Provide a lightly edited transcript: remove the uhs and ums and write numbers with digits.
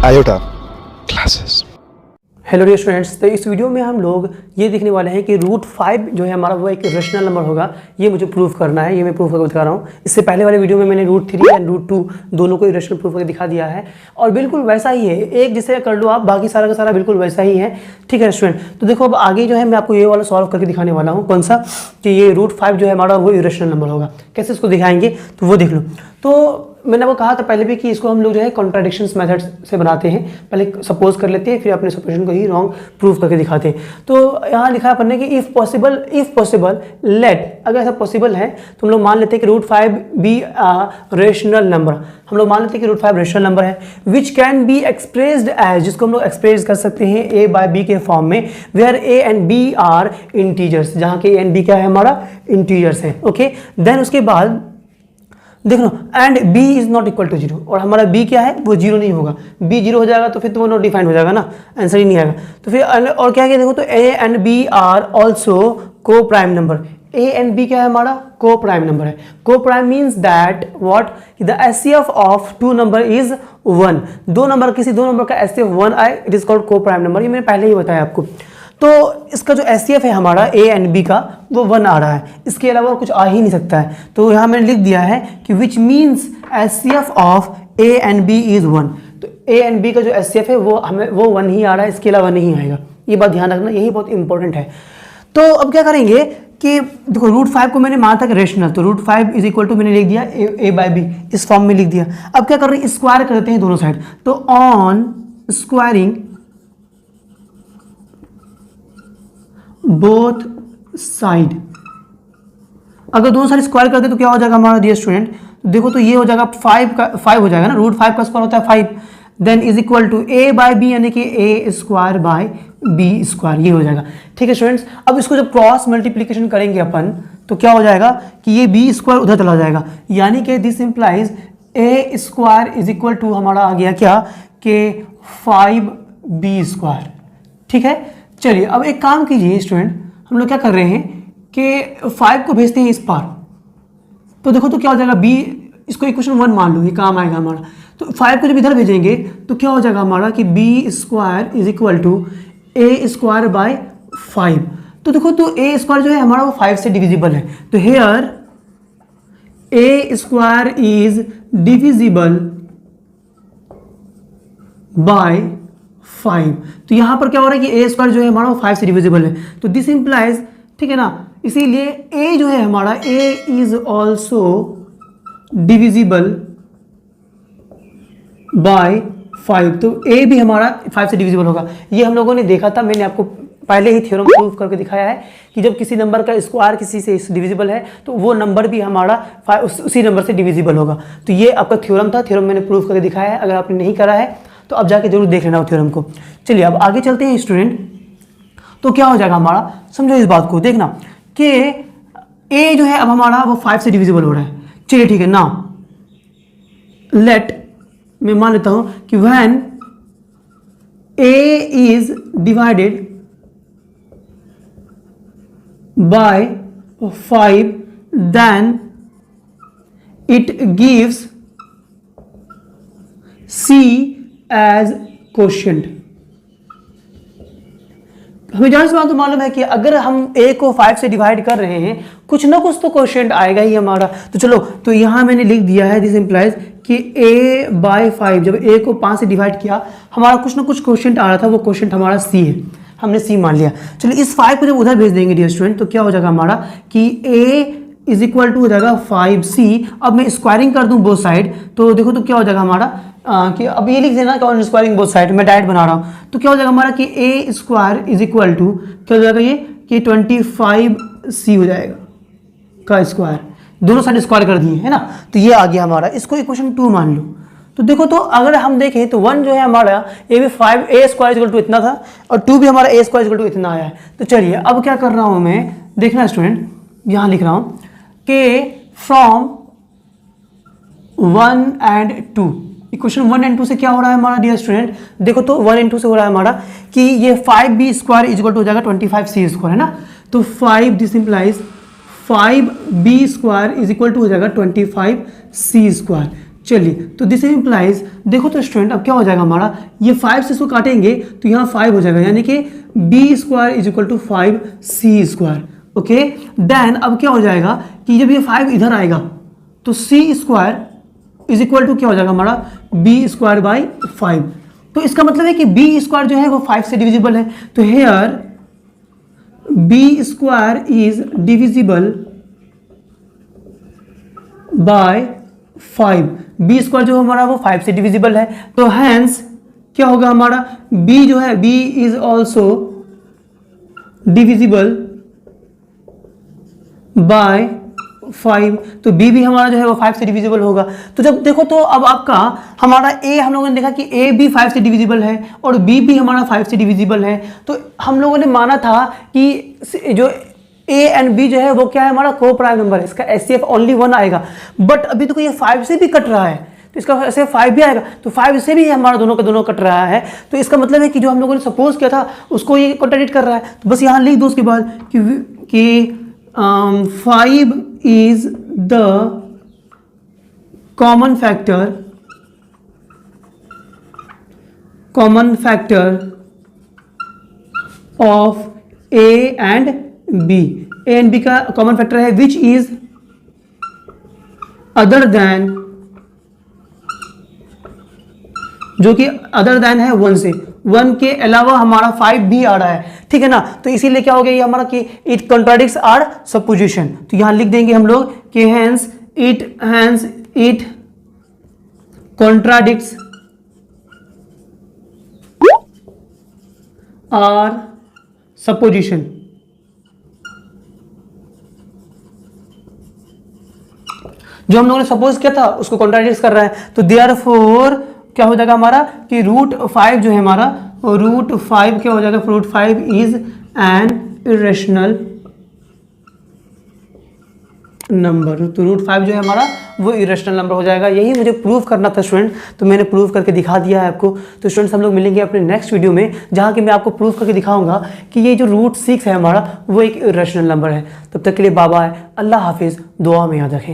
iota classes। Hello dear students, तो इस video में हम लोग ये देखने वाले हैं कि रूट 5 जो है हमारा वो एक रेशनल नंबर होगा। ये मुझे प्रूव करना है, ये मैं प्रूव करके दिखा रहा हूँ। इससे पहले वाले वीडियो में मैंने रूट 3 एंड रूट 2 दोनों को रेशनल प्रूव करके दिखा दिया है और बिल्कुल वैसा ही है। एक जिसे कर लो आप, बाकी सारा का सारा बिल्कुल वैसा ही है। ठीक है स्टूडेंट, तो देखो अब आगे जो है मैं आपको ये वाला सॉल्व करके दिखाने वाला हूँ। कौन सा? कि ये रूट 5 जो है हमारा वो इरेशनल नंबर होगा। कैसे इसको दिखाएंगे तो वो देख लो। तो मैंने वो कहा था पहले भी कि इसको हम लोग जो है कॉन्ट्राडिक्शंस मेथड से बनाते हैं। पहले सपोज कर लेते हैं, फिर अपने सपोजिशन को ही रॉन्ग प्रूव करके दिखाते हैं। तो यहाँ लिखा है अपन ने कि इफ़ पॉसिबल लेट, अगर ऐसा पॉसिबल है तो हम लोग मान लेते हैं कि रूट 5 बी रेशनल नंबर। हम लोग मान लेते हैं कि रूट 5 रेशनल नंबर है which can be expressed as, जिसको हम लोग एक्सप्रेस कर सकते हैं ए बाय बी के फॉर्म में, where a and b are integers, जहाँ के ए एंड बी क्या है हमारा इंटीजर्स है। ओके, देन उसके बाद देख लो and b is not equal to 0, और हमारा b क्या है वो 0 नहीं होगा। b 0 हो जाएगा तो फिर तो वो नॉट डिफाइंड हो जाएगा ना, आंसर ही नहीं आएगा। तो फिर और क्या है देखो, तो a and b are also co prime number. a and b क्या है हमारा को प्राइम नंबर है। Co prime means that what, the HCF of two number is 1। किसी दो नंबर का HCF 1 आए, it is called co prime number. ये मैंने पहले ही बताया आपको। तो इसका जो HCF है हमारा a एंड b का वो 1 आ रहा है, इसके अलावा कुछ आ ही नहीं सकता है। तो यहाँ मैंने लिख दिया है कि which means HCF of a and b is 1। तो a एंड b का जो HCF है वो हमें वो 1 ही आ रहा है, इसके अलावा नहीं आएगा। ये बात ध्यान रखना, यही बहुत इंपॉर्टेंट है। तो अब क्या करेंगे कि देखो रूट 5 को मैंने माना था कि रेशनल, तो रूट 5 इज इक्वल टू मैंने लिख दिया a बाय b, इस फॉर्म में लिख दिया। अब क्या कर रहे हैं, स्क्वायर कर देते हैं दोनों साइड। तो ऑन स्क्वायरिंग बोथ साइड, अगर दोनों साइड स्क्वायर करते तो क्या हो जाएगा हमारा डियर स्टूडेंट, देखो तो ये हो जाएगा 5 हो जाएगा ना, रूट 5 का स्क्वायर होता है 5, then is equal to a by b, यानी कि a square by b square, ये हो जाएगा। ठीक है स्टूडेंट्स, अब इसको जब क्रॉस मल्टीप्लीकेशन करेंगे अपन तो क्या हो जाएगा कि ये b स्क्वायर उधर चला जाएगा, यानी कि this implies a square is equal to हमारा आ गया क्या कि 5b स्क्वायर। ठीक है, चलिए अब एक काम कीजिए स्टूडेंट, हम लोग क्या कर रहे हैं कि 5 को भेजते हैं इस पार। तो देखो तो क्या हो जाएगा b, इसको इक्वेशन 1 मान लो, ये काम आएगा हमारा। तो 5 को जब इधर भेजेंगे तो क्या हो जाएगा हमारा कि b square is equal to a square by 5। तो देखो तो a स्क्वायर जो है हमारा वो 5 से डिविजिबल है। तो here a square is divisible by 5। तो यहां पर क्या हो रहा है कि a स्क्वायर जो है हमारा वो 5 से डिविजिबल है। तो दिस इंप्लाइज, ठीक है ना, इसीलिए a जो है हमारा a is also divisible by 5। तो a भी हमारा 5 से डिविजिबल होगा। ये हम लोगों ने देखा था, मैंने आपको पहले ही थ्योरम प्रूव करके दिखाया है कि जब किसी नंबर का स्क्वायर किसी से डिविजिबल है तो वो नंबर भी हमारा उसी नंबर से डिविजिबल होगा। तो ये आपका थ्योरम था, थ्योरम मैंने प्रूव करके दिखाया है। अगर आपने नहीं करा है तो अब जाके जरूर देख लेना हो थ्योरम को। चलिए अब आगे चलते हैं स्टूडेंट। तो क्या हो जाएगा हमारा, समझो इस बात को, देखना कि a जो है अब हमारा वो 5 से डिविजिबल हो रहा है। चलिए ठीक है ना, लेट मैं मान लेता हूं कि when a is divided by 5 then it gives c as quotient. हमें जान से बात तो मालूम है कि अगर हम a को 5 से डिवाइड कर रहे हैं कुछ ना कुछ तो क्वोशिएंट आएगा ही हमारा। तो चलो, तो यहां मैंने लिख दिया है दिस इंप्लाइज कि a बाय 5, जब a को 5 से डिवाइड किया हमारा कुछ ना कुछ क्वोशिएंट आ रहा था, वो क्वोशिएंट हमारा c है, हमने c मान लिया। चलिए इस 5 को जब उधर भेज देंगे डियर स्टूडेंट तो क्या हो जाएगा हमारा कि a इज इक्वल टू हो जाएगा 5c। अब मैं स्क्वायरिंग कर दूं बोथ साइड, तो देखो तो क्या हो जाएगा हमारा कि अब ये लिख देना कि स्क्वायरिंग बोथ साइड, मैं डायरेक्ट बना रहा हूँ। तो क्या हो जाएगा हमारा कि a square is equal to क्या हो जाएगा ये कि 25c हो जाएगा का स्क्वायर, दोनों साइड स्क्वायर कर दिए है ना। तो ये आ गया हमारा, इसको इक्वेशन 2 मान लो। तो देखो तो अगर हम देखें तो 1 जो है हमारा ये भी 5 a स्क्वायर इक्वल टू इतना था और 2 भी हमारा a स्क्वायर इक्वल टू इतना आया है। तो चलिए अब क्या कर रहा हूँ मैं, देखना स्टूडेंट, यहाँ लिख रहा हूँ कि फ्रॉम 1 एंड 2, इक्वेशन 1 एंड 2 से क्या हो रहा है हमारा डियर स्टूडेंट, देखो तो 1 एंड 2 से हो रहा है हमारा कि ये 5b square is equal to हो जाएगा 25c स्क्वायर, है ना। तो 5 this implies 5b square is equal to हो जाएगा 25c स्क्वायर। चलिए, तो दिस इम्प्लाइज, देखो तो स्टूडेंट अब क्या हो जाएगा हमारा, ये 5 से इसको काटेंगे तो यहाँ 5 हो जाएगा, यानी कि b square is equal to 5c square. Okay, then अब क्या हो जाएगा कि जब ये 5 इधर आएगा तो c square is equal to क्या हो जाएगा हमारा, बी स्क्वायर बाई 5। तो इसका मतलब है कि बी स्क्वायर जो है वो 5 से डिविजिबल है, तो here b square is divisible by 5। B square जो हमारा वो 5 से डिविजिबल है, तो हैंस क्या होगा हमारा, b जो है b is also divisible by 5, तो b भी हमारा जो है वो 5 से डिविजिबल होगा। तो जब देखो तो अब आपका हमारा a, हम लोगों ने देखा कि a भी 5 से डिविजिबल है और b भी हमारा 5 से डिविजिबल है, तो हम लोगों ने माना था कि जो a एंड b जो है वो क्या है, हमारा को प्राइम नंबर है, इसका HCF ओनली 1 आएगा। बट अभी तो ये 5 से भी कट रहा है, तो इसका ऐसे 5 भी आएगा, तो 5 से भी हमारा दोनों का दोनों कट रहा है, तो इसका मतलब है कि जो हम लोगों ने सपोज किया था उसको ये कॉन्ट्राडिक्ट कर रहा है। तो बस यहाँ लिख दो उसके बाद कि 5 is the common factor of a and b। a and b का कॉमन फैक्टर है विच इज अदर देन, जो कि अदर देन है 1 से, 1 के अलावा हमारा 5 भी आ रहा है, ठीक है ना। तो इसीलिए क्या हो गया ये हमारा कि इट कॉन्ट्राडिक्ट्स आवर सपोजिशन। तो यहां लिख देंगे हम लोग कि hence it contradicts our supposition. जो हम लोगों ने सपोज किया था उसको कॉन्ट्राडिक्ट कर रहा है, तो देयरफॉर क्या हो जाएगा हमारा कि √5 जो है हमारा, √5 क्या हो जाएगा, √5 इज एन इरेशनल नंबर। तो √5 जो है हमारा वो इरेशनल नंबर हो जाएगा। यही मुझे प्रूव करना था स्टूडेंट, तो मैंने प्रूव करके दिखा दिया है आपको। तो स्टूडेंट्स हम लोग मिलेंगे अपने नेक्स्ट वीडियो में, जहाँ कि मैं आपको प्रूव करके दिखाऊंगा कि ये जो √6 है हमारा वो एक इरेशनल नंबर है। तब तक के लिए बाय बाय, अल्लाह हाफिज़, दुआ में याद रखें।